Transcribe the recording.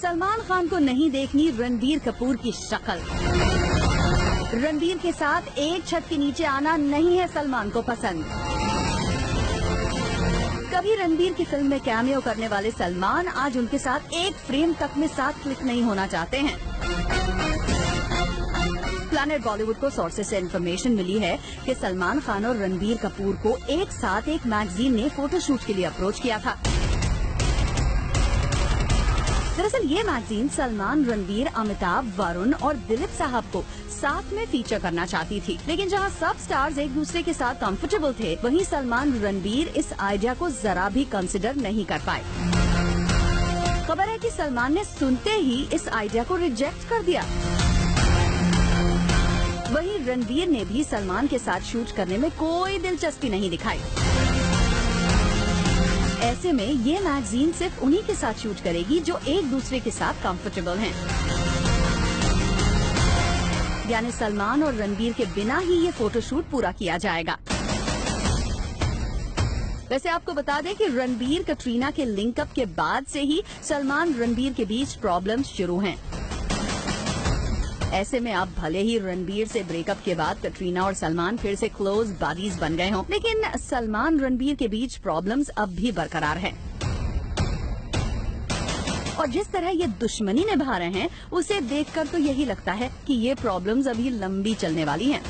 सलमान खान को नहीं देखनी रणबीर कपूर की शक्ल। रणबीर के साथ एक छत के नीचे आना नहीं है सलमान को पसंद। कभी रणबीर की फिल्म में कैमियो करने वाले सलमान आज उनके साथ एक फ्रेम तक में साथ क्लिक नहीं होना चाहते हैं। प्लैनेट बॉलीवुड को सोर्सेस से इन्फॉर्मेशन मिली है कि सलमान खान और रणबीर कपूर को एक साथ एक मैगजीन ने फोटोशूट के लिए अप्रोच किया था। दरअसल ये मैगजीन सलमान, रणबीर, अमिताभ, वरुण और दिलीप साहब को साथ में फीचर करना चाहती थी, लेकिन जहां सब स्टार्स एक दूसरे के साथ कंफर्टेबल थे, वहीं सलमान रणबीर इस आइडिया को जरा भी कंसिडर नहीं कर पाए। खबर है कि सलमान ने सुनते ही इस आइडिया को रिजेक्ट कर दिया। वहीं रणबीर ने भी सलमान के साथ शूट करने में कोई दिलचस्पी नहीं दिखाई। ऐसे में ये मैगजीन सिर्फ उन्हीं के साथ शूट करेगी जो एक दूसरे के साथ कंफर्टेबल हैं। यानी सलमान और रणबीर के बिना ही ये फोटोशूट पूरा किया जाएगा। वैसे आपको बता दें कि रणबीर कटरीना के लिंकअप के बाद से ही सलमान रणबीर के बीच प्रॉब्लम्स शुरू हैं। ऐसे में अब भले ही रणबीर से ब्रेकअप के बाद कटरीना और सलमान फिर से क्लोज बडीज बन गए हों, लेकिन सलमान रणबीर के बीच प्रॉब्लम्स अब भी बरकरार हैं। और जिस तरह ये दुश्मनी निभा रहे हैं, उसे देखकर तो यही लगता है कि ये प्रॉब्लम्स अभी लंबी चलने वाली हैं।